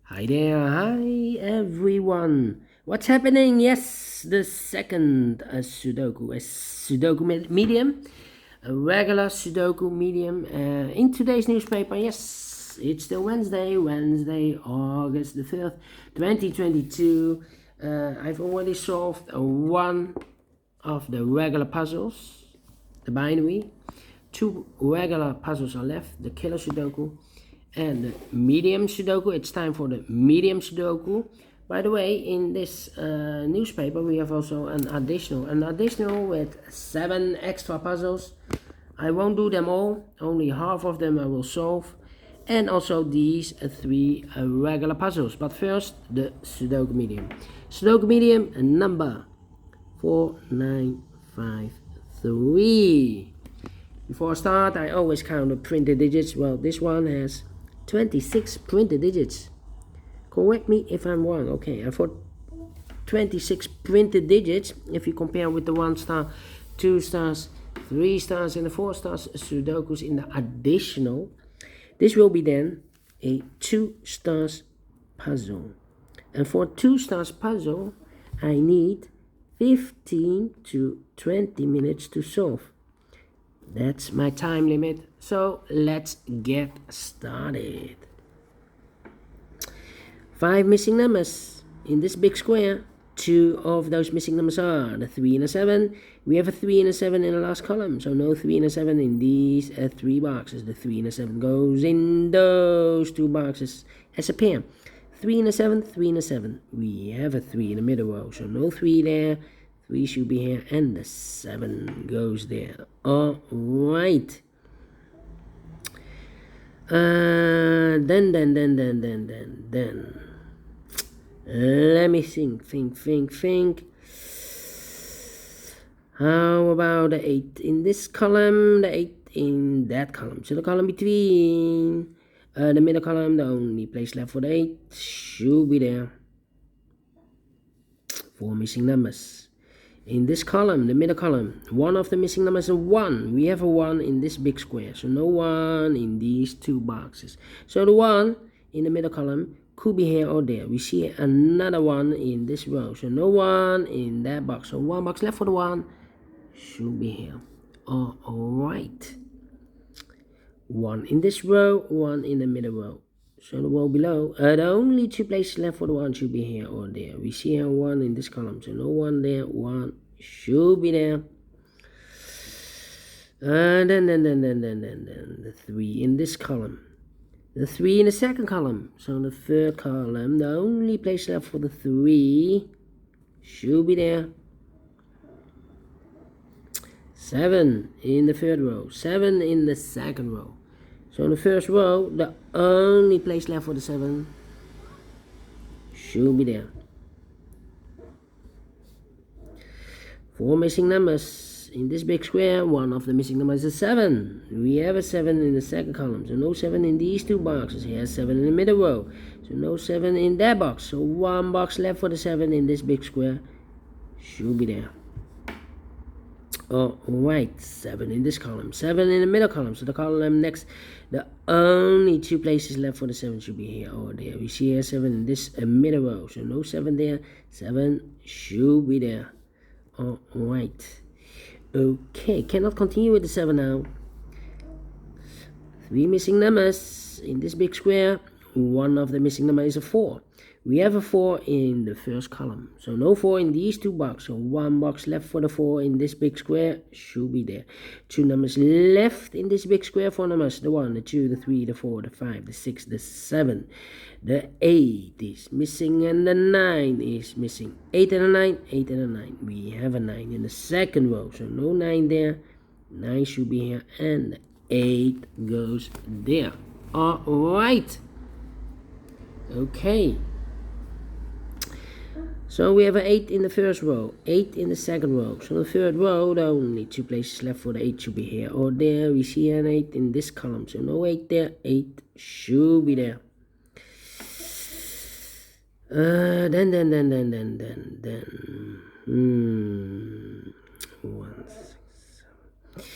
Hi there, hi everyone. What's happening? Yes, the second Sudoku, a medium, a regular Sudoku medium. In today's newspaper, yes, it's still Wednesday, August the 5th, 2022. I've already solved one of the regular puzzles, the binary. Two regular puzzles are left, the killer Sudoku and the medium Sudoku. It's time for the medium Sudoku. By the way, in this newspaper we have also an additional with 7 extra puzzles. I won't do them all, only half of them I will solve, and also these 3 regular puzzles. But first, the Sudoku medium. Sudoku medium number 4953. Before I start, I always count the printed digits. Well, this one has 26 printed digits. Correct me if I'm wrong. Okay, and for 26 printed digits, if you compare with the 1 star, 2 stars, 3 stars, and the 4 stars Sudokus in the additional, this will be then a 2 stars puzzle. And for 2 stars puzzle, I need 15 to 20 minutes to solve. That's my time limit, so let's get started. 5 missing numbers in this big square. 2 of those missing numbers are the 3 and a 7. We have a 3 and a 7 in the last column, so no 3 and a 7 in these 3 boxes. The 3 and a 7 goes in those 2 boxes as a pair. 3 and a 7, 3 and a 7. We have a 3 in the middle row, so no 3 there. 3 should be here, and the 7 goes there. All right. Then. Let me think. How about the 8 in this column, the 8 in that column? So the column between the middle column, the only place left for the 8 should be there. 4 missing numbers. In this column, the middle column, one of the missing numbers is a 1. We have a 1 in this big square, so no 1 in these 2 boxes. So the 1 in the middle column could be here or there. We see another 1 in this row, so no 1 in that box. So 1 box left for the 1 should be here. All right. 1 in this row, 1 in the middle row. So the row below, the only 2 places left for the 1 should be here or there. We see a 1 in this column, so no 1 there, 1 should be there. Then the 3 in this column. The 3 in the second column, so the third column, the only place left for the 3 should be there. 7 in the third row, 7 in the second row. So in the first row, the only place left for the 7 should be there. 4 missing numbers in this big square. One of the missing numbers is 7. We have a 7 in the second column, so no 7 in these 2 boxes. Here's 7 in the middle row, so no 7 in that box. So 1 box left for the 7 in this big square should be there. All right, 7 in this column, 7 in the middle column, so the column next, the only 2 places left for the 7 should be here or there. We see here 7 in this middle row, so no 7 there, 7 should be there. All right. Okay, cannot continue with the 7 now. 3 missing numbers in this big square. One of the missing numbers is a 4. We have a 4 in the first column, so no 4 in these 2 boxes. So 1 box left for the 4 in this big square should be there. 2 numbers left in this big square. 4 numbers: the 1, the 2, the 3, the 4, the 5, the 6, the 7. The 8 is missing, and the 9 is missing. 8 and a 9, 8 and a 9. We have a 9 in the second row, so no 9 there. 9 should be here, and 8 goes there. All right. Okay. So we have an 8 in the first row, 8 in the second row. So the third row, the only 2 places left for the 8 should be here or there. We see an 8 in this column, so no 8 there, 8 should be there. Then. 1, 6, 7.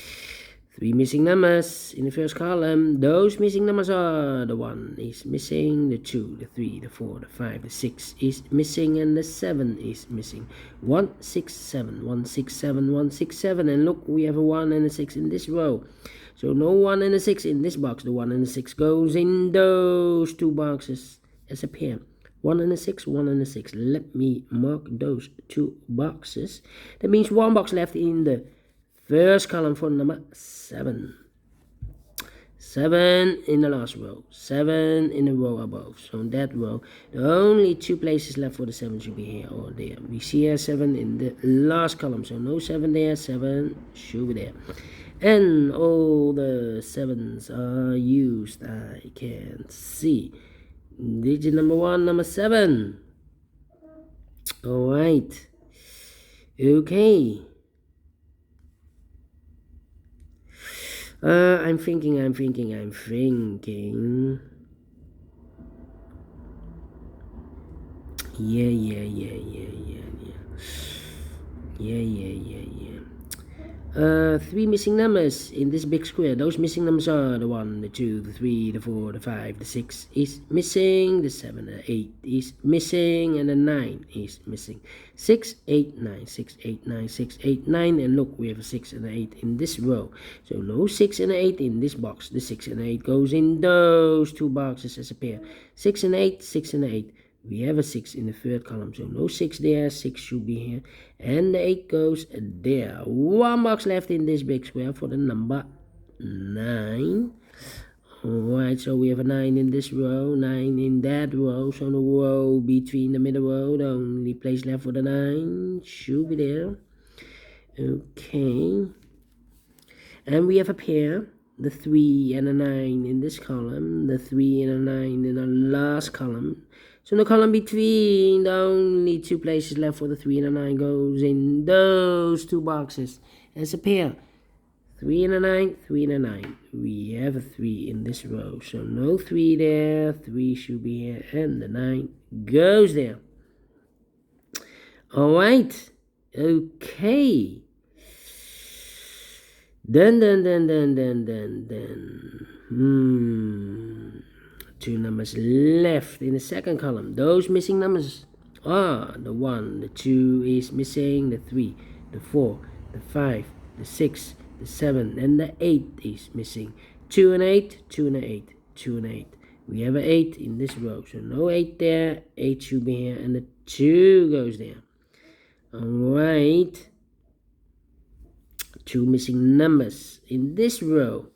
3 missing numbers in the first column. Those missing numbers are the 1 is missing, the 2, the 3, the 4, the 5, the 6 is missing, and the 7 is missing. 1, 6, 7, 1, 6, 7, 1, 6, 7. And look, we have a 1 and a 6 in this row. So no 1 and a 6 in this box. The 1 and the 6 goes in those two boxes as a pair. 1 and a 6, 1 and a 6. Let me mark those two boxes. That means one box left in the first column for number 7. 7 in the last row. 7 in the row above. So in that row, the only two places left for the 7 should be here or there. We see here 7 in the last column. So no 7 there. 7 should be there. And all the 7s are used. I can see. Digit number 1, number 7. Alright. Okay. I'm thinking. Yeah. 3 missing numbers in this big square. Those missing numbers are the 1, the 2, the 3, the 4, the 5, the 6 is missing, the 7, the 8 is missing, and the 9 is missing. 6, 8, 9, 6, 8, 9, 6, 8, 9, and look, we have a 6 and an 8 in this row. So no 6 and an 8 in this box. The 6 and 8 goes in those two boxes as a pair. 6 and 8, 6 and 8. We have a 6 in the third column, so no 6 there, 6 should be here, and the 8 goes there. One box left in this big square for the number 9. Alright, so we have a 9 in this row, 9 in that row, so the row between the middle row, the only place left for the 9 should be there. Okay, and we have a pair, the 3 and a 9 in this column, the 3 and a 9 in the last column. So in the column between, the only two places left for the 3 and a 9 goes in those two boxes as a pair. 3 and a 9, 3 and a 9. We have a 3 in this row, so no 3 there. 3 should be here, and the 9 goes there. Alright, okay. Then. 2 numbers left in the second column. Those missing numbers are the 1, the 2 is missing, the 3, the 4, the 5, the 6, the 7, and the 8 is missing. 2 and 8, 2 and 8, 2 and 8. We have an 8 in this row, so no 8 there. 8 should be here, and the 2 goes there. Alright. 2 missing numbers in this row.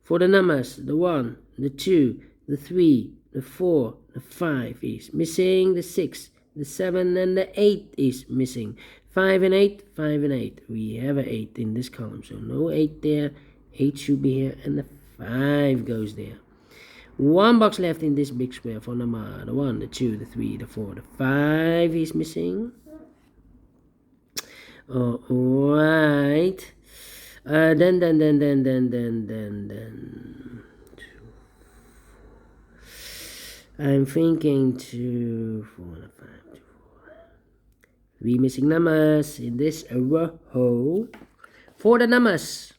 For the numbers, the 1, the 2, the 3, the 4, the 5 is missing, the 6, the 7, and the 8 is missing. 5 and 8, 5 and 8. We have an 8 in this column, so no 8 there. 8 should be here, and the 5 goes there. One box left in this big square for number the 1, the 2, the 3, the 4, the 5 is missing. Alright. Then. I'm thinking 2, 4, 5, 2, 4. 3 missing numbers in this row. For the numbers,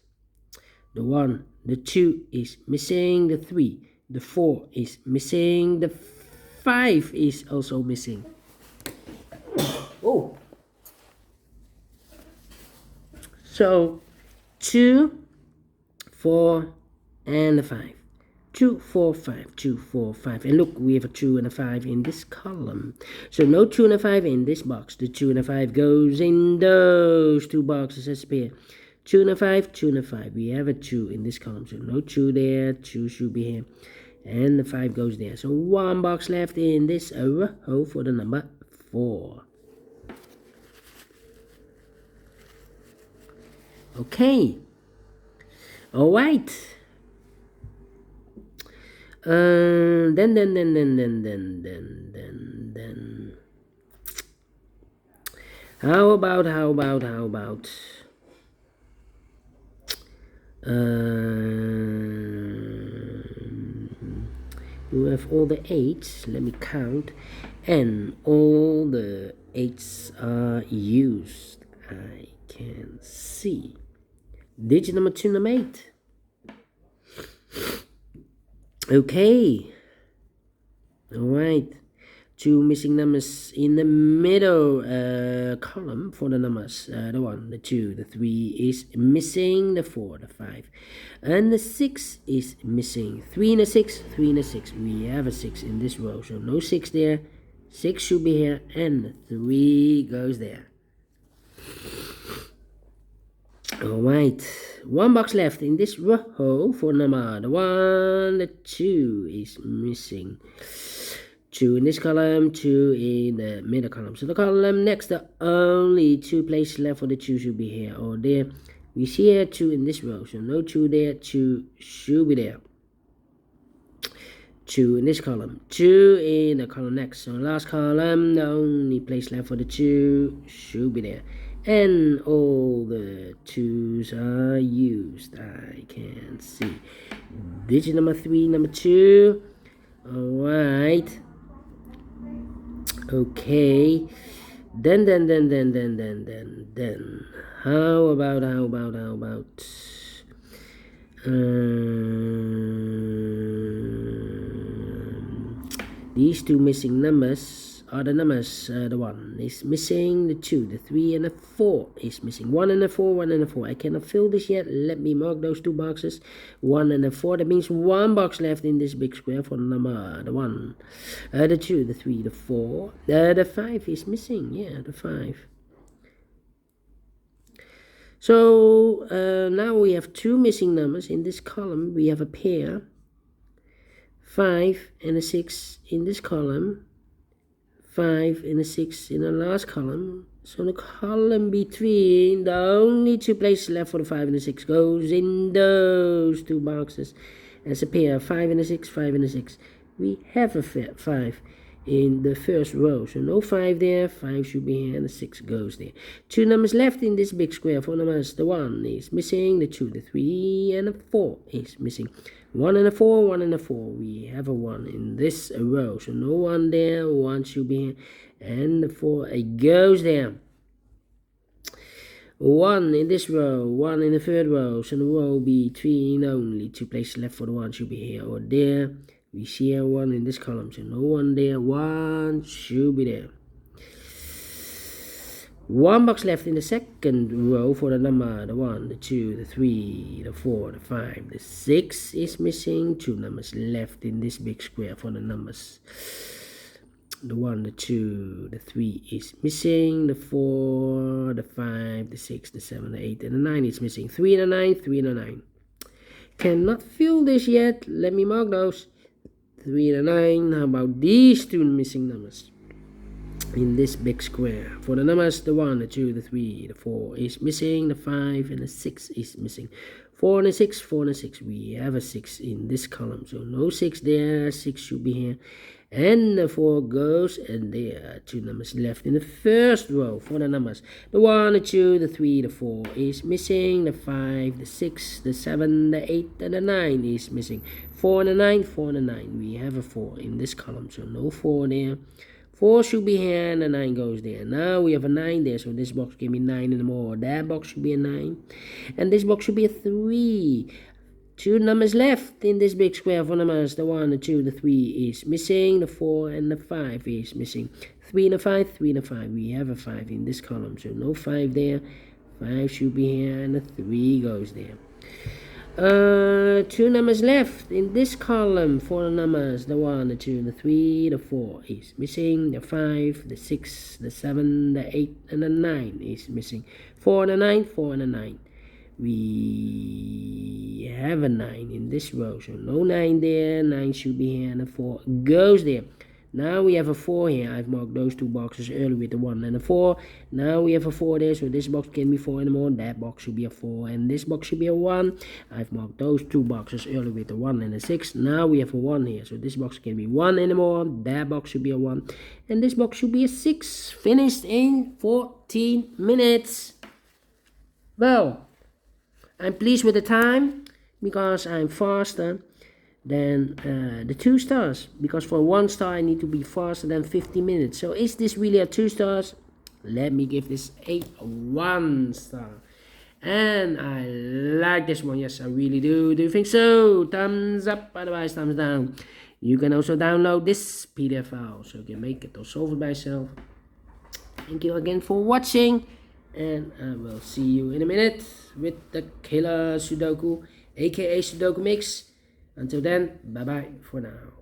the 1, the 2 is missing, the 3, the 4 is missing, the 5 is also missing. Oh. So 2, 4, and a 5. 2, 4, 5, 2, 4, 5. And look, we have a 2 and a 5 in this column. So no 2 and a 5 in this box. The 2 and a 5 goes in those two boxes as a pair. 2 and a 5, 2 and a 5. We have a 2 in this column. So no 2 there. 2 should be here. And the 5 goes there. So one box left in this row for the number 4. Okay. Alright. Then. How about you have all the 8s, let me count, and all the 8s are used. I can see. Digit number 2, number 8. Okay, all right. 2 missing numbers in the middle column for the numbers. The 1, the 2, the 3 is missing, the 4, the 5, and the 6 is missing. 3 and a 6, 3 and a 6. We have a 6 in this row, so no 6 there. 6 should be here, and 3 goes there. Alright, 1 box left in this row for number the 1, the 2 is missing. 2 in this column, 2 in the middle column. So the column next, the only 2 places left for the 2 should be here or there. We see here 2 in this row, so no 2 there, 2 should be there. 2 in this column, 2 in the column next. So last column, the only place left for the 2 should be there. And all the 2's are used. I can see. Digit number 3, number 2. Alright. Okay. Then. How about these 2 missing numbers are the numbers. The 1 is missing, the 2, the 3, and the 4 is missing. 1 and the 4, 1 and the 4. I cannot fill this yet. Let me mark those 2 boxes. 1 and the 4. That means 1 box left in this big square for the number the 1, the 2, the 3, the 4. The 5 is missing. Yeah, the 5. So now we have 2 missing numbers in this column. We have a pair, 5 and a 6 in this column, 5 and a 6 in the last column. So the column between, the only 2 places left for the 5 and the 6 goes in those 2 boxes as a pair, 5 and a 6, 5 and a 6. We have a 5 in the first row, so no 5 there. 5 should be here, and the 6 goes there. 2 numbers left in this big square for numbers. The 1 is missing, the 2, the 3, and the 4 is missing. 1 and a 4, 1 and a 4. We have a 1 in this row, so no 1 there. 1 should be here, and the 4 goes there. 1 in this row, 1 in the third row, so the row between, only 2 places left for the 1 should be here or there. We see a 1 in this column, so no 1 there. 1 should be there. 1 box left in the second row for the number the 1, the 2, the 3, the 4, the 5, the 6 is missing. 2 numbers left in this big square for the numbers. The 1, the 2, the 3 is missing. The 4, the 5, the 6, the 7, the 8, and the 9 is missing. 3 and a 9, 3 and a 9. Cannot fill this yet. Let me mark those. 3 and a 9. How about these 2 missing numbers in this big square? For the numbers, the 1, the 2, the 3, the 4 is missing. The 5 and the 6 is missing. 4 and a 6, 4 and a 6. We have a 6 in this column, so no 6 there. 6 should be here. And the 4 goes, and there are 2 numbers left in the first row for the numbers. The 1, the 2, the 3, the 4 is missing. The 5, the 6, the 7, the 8, and the 9 is missing. 4 and a 9, 4 and a 9. We have a 4 in this column, so no 4 there. 4 should be here, and the 9 goes there. Now we have a 9 there, so this box give me 9 and more. That box should be a 9, and this box should be a 3. 2 numbers left in this big square for numbers. The 1, the 2, the 3 is missing. The 4 and the 5 is missing. 3 and a 5, 3 and a 5. We have a 5 in this column, so no 5 there. 5 should be here, and the 3 goes there. 2 numbers left in this column for the numbers. The 1, the 2, the 3, the 4 is missing. The 5, the 6, the 7, the 8, and the 9 is missing. 4 and a 9, 4 and a 9. We have a 9 in this row, so no 9 there. 9 should be here, and the 4 goes there. Now we have a 4 here. I've marked those 2 boxes earlier with the 1 and the 4. Now we have a 4 there, so this box can be 4 and more. That box should be a 4, and this box should be a 1. I've marked those 2 boxes earlier with the 1 and the 6. Now we have a 1 here, so this box can be 1 and more. That box should be a 1, and this box should be a 6. Finished in 14 minutes. Well, I'm pleased with the time because I'm faster than the 2 stars, because for 1 star I need to be faster than 50 minutes. So is this really a 2 stars? Let me give this a 1 star. And I like this one. Yes, I really do. Do you think so? Thumbs up, otherwise thumbs down. You can also download this PDF file so you can make it or solve it by yourself. Thank you again for watching, and I will see you in a minute with the killer Sudoku, aka Sudoku Mix. Until then, bye bye for now.